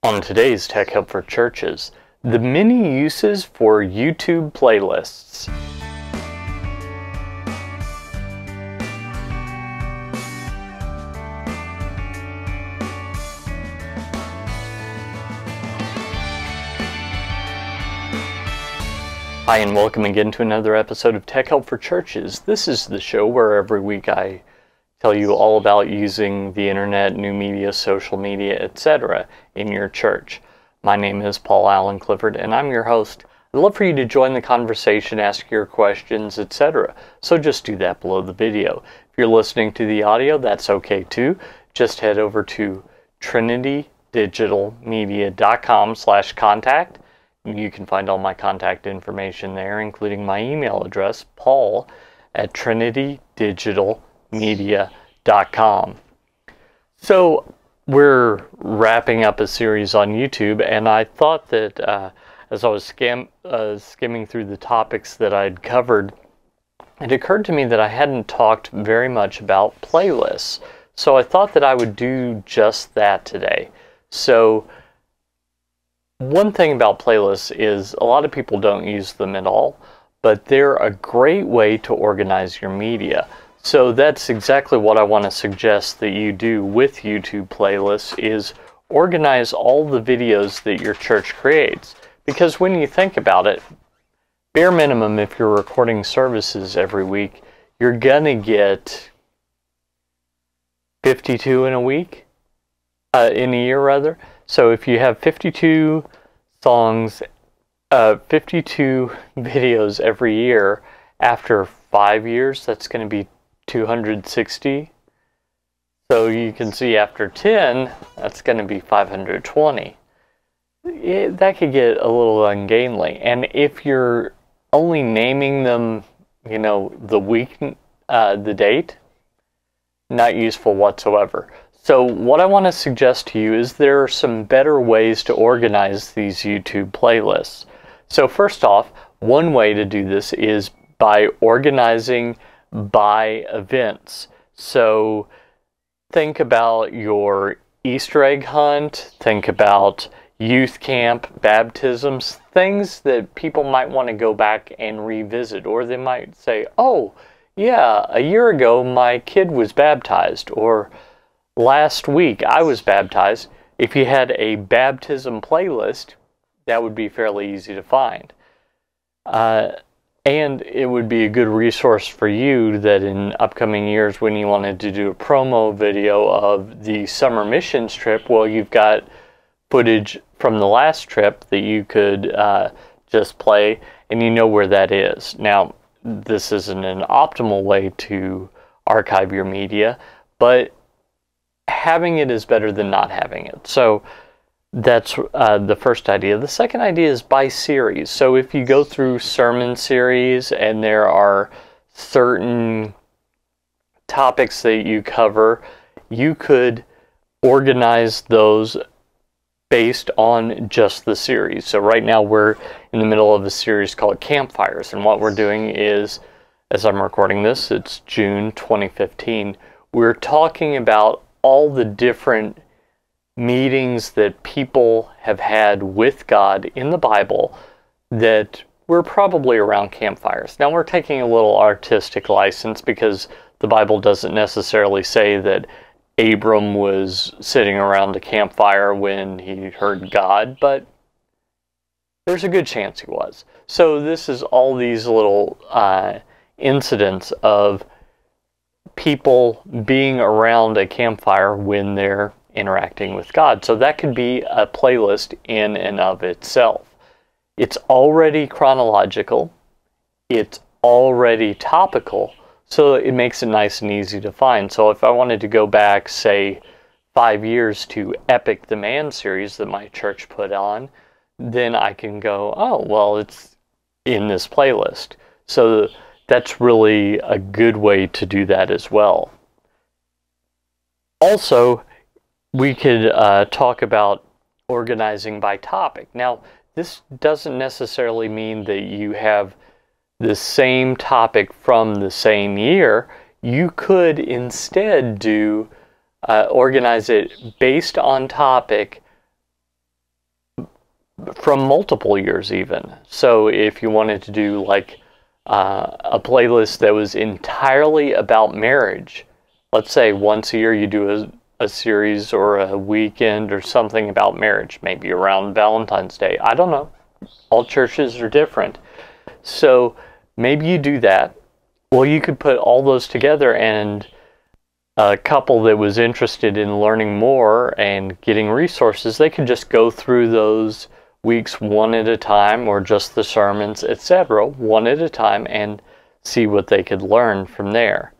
On today's Tech Help for Churches, the many uses for YouTube playlists. Hi, and welcome again to another episode of Tech Help for Churches. This is the show where every week I tell you all about using the internet, new media, social media, etc. in your church. My name is Paul Allen Clifford, and I'm your host. I'd love for you to join the conversation, ask your questions, etc. So just do that below the video. If you're listening to the audio, that's okay too. Just head over to trinitydigitalmedia.com/contact. You can find all my contact information there, including my email address, paul@trinitydigitalmedia.com. So we're wrapping up a series on YouTube, and I thought that as I was skimming through the topics that I'd covered, it occurred to me that I hadn't talked very much about playlists. So I thought that I would do just that today. So one thing about playlists is a lot of people don't use them at all, but they're a great way to organize your media. So that's exactly what I want to suggest that you do with YouTube playlists, is organize all the videos that your church creates. Because when you think about it, bare minimum, if you're recording services every week, you're gonna get 52 in a week, in a year rather. So if you have 52 songs, 52 videos every year, after 5 years, that's going to be 260. So you can see after 10, that's going to be 520. That could get a little ungainly. And if you're only naming them, the week, the date, not useful whatsoever. So what I want to suggest to you is there are some better ways to organize these YouTube playlists. So first off, one way to do this is by organizing by events. So think about your Easter egg hunt, think about youth camp, baptisms, things that people might want to go back and revisit, or they might say, oh yeah, a year ago my kid was baptized, or last week I was baptized. If you had a baptism playlist, that would be fairly easy to find. And it would be a good resource for you that in upcoming years when you wanted to do a promo video of the summer missions trip, well, you've got footage from the last trip that you could just play, and you know where that is. Now, this isn't an optimal way to archive your media, but having it is better than not having it. So that's the first idea. The second idea is by series. So if you go through sermon series and there are certain topics that you cover, you could organize those based on just the series. So right now we're in the middle of a series called Campfires, and what we're doing is, as I'm recording this, it's June 2015, we're talking about all the different meetings that people have had with God in the Bible that were probably around campfires. Now we're taking a little artistic license because the Bible doesn't necessarily say that Abram was sitting around a campfire when he heard God, but there's a good chance he was. So this is all these little incidents of people being around a campfire when they're interacting with God. So that could be a playlist in and of itself. It's already chronological, it's already topical, so it makes it nice and easy to find. So if I wanted to go back, say, 5 years to Epic the Man series that my church put on, then I can go, oh, well, it's in this playlist. So that's really a good way to do that as well. Also, we could talk about organizing by topic. Now, this doesn't necessarily mean that you have the same topic from the same year. You could instead do organize it based on topic from multiple years even. So if you wanted to do like a playlist that was entirely about marriage, let's say once a year you do a series or a weekend or something about marriage, maybe around Valentine's Day. I don't know. All churches are different. So maybe you do that. Well, you could put all those together, and a couple that was interested in learning more and getting resources, they could just go through those weeks one at a time, or just the sermons, etc., one at a time, and see what they could learn from there.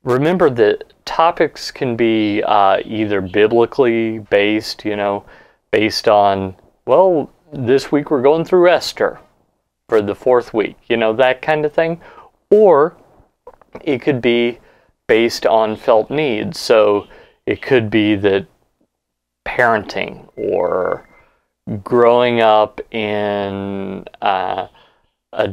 Remember that topics can be either biblically based, based on, well, this week we're going through Esther for the 4th week, that kind of thing. Or it could be based on felt needs. So it could be that parenting or growing up in a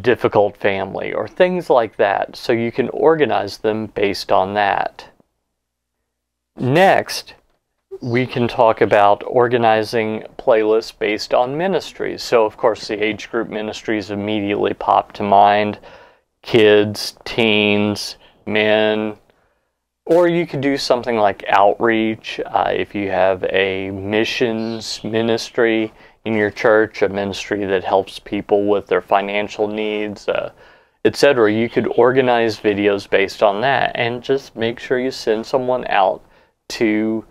difficult family or things like that. So you can organize them based on that. Next, we can talk about organizing playlists based on ministries. So of course the age group ministries immediately pop to mind. Kids, teens, men, or you could do something like outreach. If you have a missions ministry in your church, a ministry that helps people with their financial needs, etc., you could organize videos based on that, and just make sure you send someone out to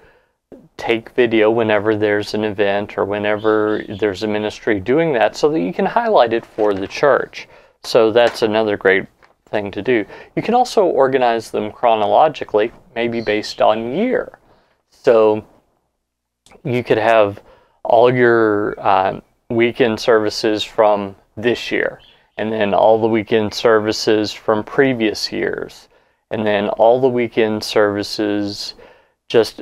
take video whenever there's an event or whenever there's a ministry doing that, so that you can highlight it for the church. So that's another great thing to do. You can also organize them chronologically, maybe based on year. So you could have all your weekend services from this year, and then all the weekend services from previous years, and then all the weekend services, just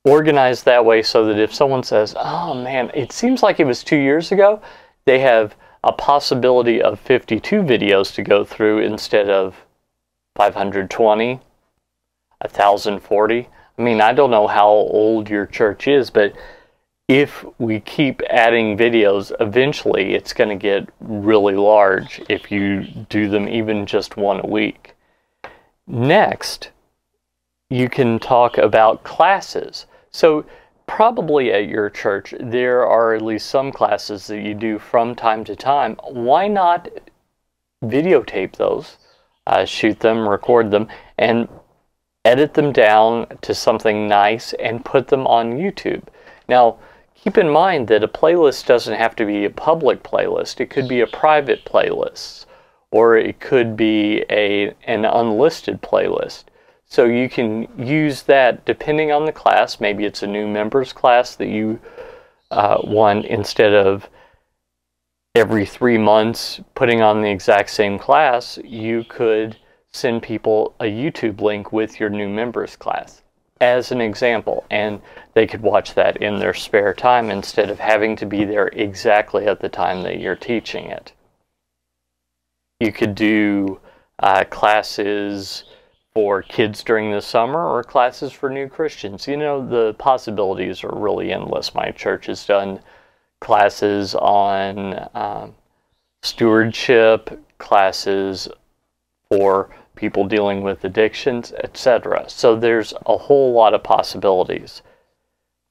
organized that way so that if someone says, oh man, it seems like it was 2 years ago, they have a possibility of 52 videos to go through instead of 520, 1040. I mean, I don't know how old your church is, but if we keep adding videos, eventually it's going to get really large if you do them even just one a week. Next, you can talk about classes. So probably at your church, there are at least some classes that you do from time to time. Why not videotape those, shoot them, record them, and edit them down to something nice and put them on YouTube? Now, keep in mind that a playlist doesn't have to be a public playlist. It could be a private playlist, or it could be an unlisted playlist. So you can use that depending on the class. Maybe it's a new members class that you want, instead of every 3 months putting on the exact same class, you could send people a YouTube link with your new members class as an example, and they could watch that in their spare time instead of having to be there exactly at the time that you're teaching it. You could do classes for kids during the summer, or classes for new Christians. The possibilities are really endless. My church has done classes on stewardship, classes for people dealing with addictions, etc. So there's a whole lot of possibilities.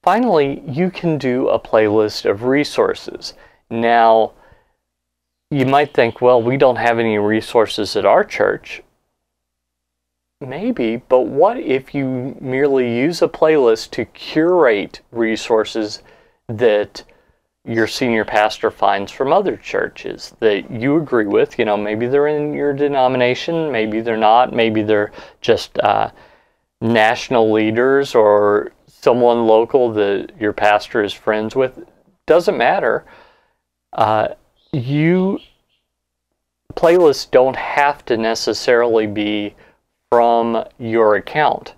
Finally, you can do a playlist of resources. Now, you might think, well, we don't have any resources at our church. Maybe, but what if you merely use a playlist to curate resources that your senior pastor finds from other churches that you agree with? Maybe they're in your denomination, maybe they're not, maybe they're just national leaders or someone local that your pastor is friends with. Doesn't matter. Playlists don't have to necessarily be from your account.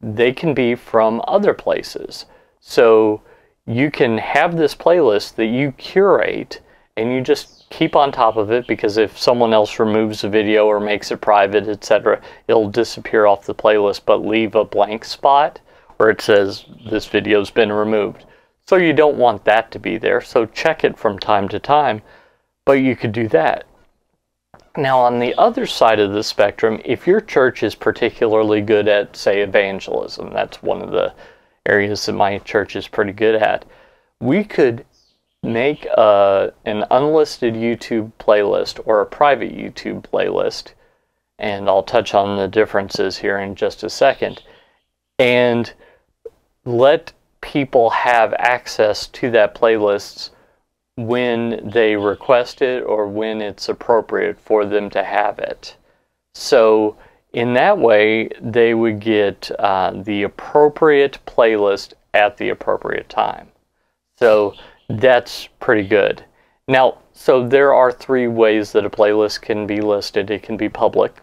They can be from other places. So you can have this playlist that you curate, and you just keep on top of it, because if someone else removes a video or makes it private, etc., it'll disappear off the playlist, but leave a blank spot where it says this video's been removed. So you don't want that to be there, so check it from time to time, but you could do that. Now, on the other side of the spectrum, if your church is particularly good at, say, evangelism, that's one of the areas that my church is pretty good at, we could make an unlisted YouTube playlist or a private YouTube playlist, and I'll touch on the differences here in just a second, and let people have access to that playlist when they request it or when it's appropriate for them to have it. So in that way, they would get the appropriate playlist at the appropriate time. So that's pretty good. Now, so there are 3 ways that a playlist can be listed. It can be public,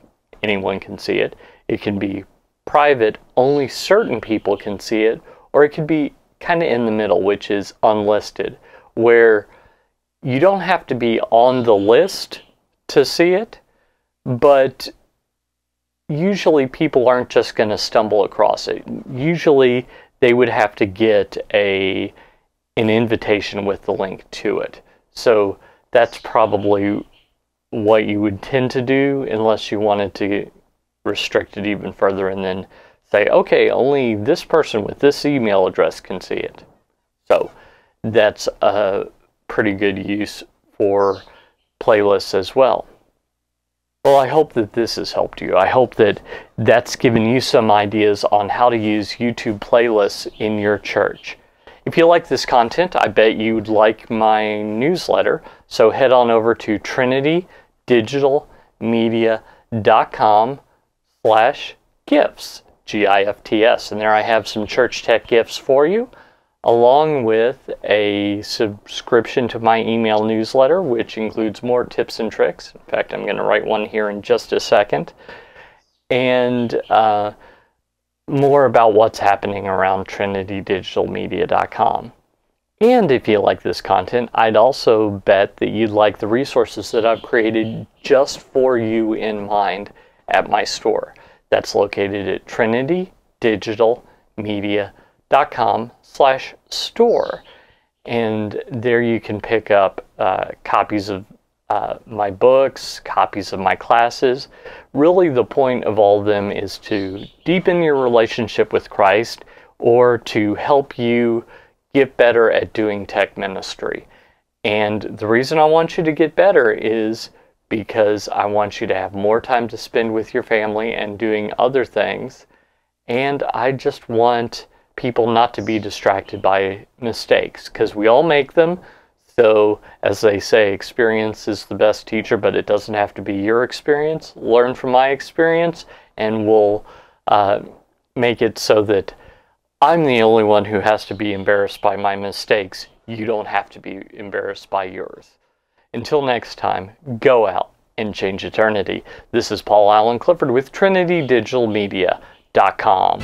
anyone can see it. It can be private, only certain people can see it, or it could be kind of in the middle, which is unlisted, where you don't have to be on the list to see it, but usually people aren't just going to stumble across it. Usually they would have to get an invitation with the link to it. So that's probably what you would tend to do, unless you wanted to restrict it even further and then say, okay, only this person with this email address can see it. So that's a pretty good use for playlists as well. Well, I hope that this has helped you. I hope that that's given you some ideas on how to use YouTube playlists in your church. If you like this content, I bet you'd like my newsletter. So head on over to trinitydigitalmedia.com/gifts, GIFTS, and there I have some church tech gifts for you, along with a subscription to my email newsletter, which includes more tips and tricks. In fact, I'm going to write one here in just a second. And more about what's happening around trinitydigitalmedia.com. And if you like this content, I'd also bet that you'd like the resources that I've created just for you in mind at my store. That's located at trinitydigitalmedia.com/store. And there you can pick up copies of my books, copies of my classes. Really, the point of all of them is to deepen your relationship with Christ, or to help you get better at doing tech ministry. And the reason I want you to get better is because I want you to have more time to spend with your family and doing other things. And I just want people not to be distracted by mistakes, because we all make them. So, as they say, experience is the best teacher, but it doesn't have to be your experience. Learn from my experience, and we'll make it so that I'm the only one who has to be embarrassed by my mistakes. You don't have to be embarrassed by yours. Until next time, go out and change eternity. This is Paul Allen Clifford with TrinityDigitalMedia.com.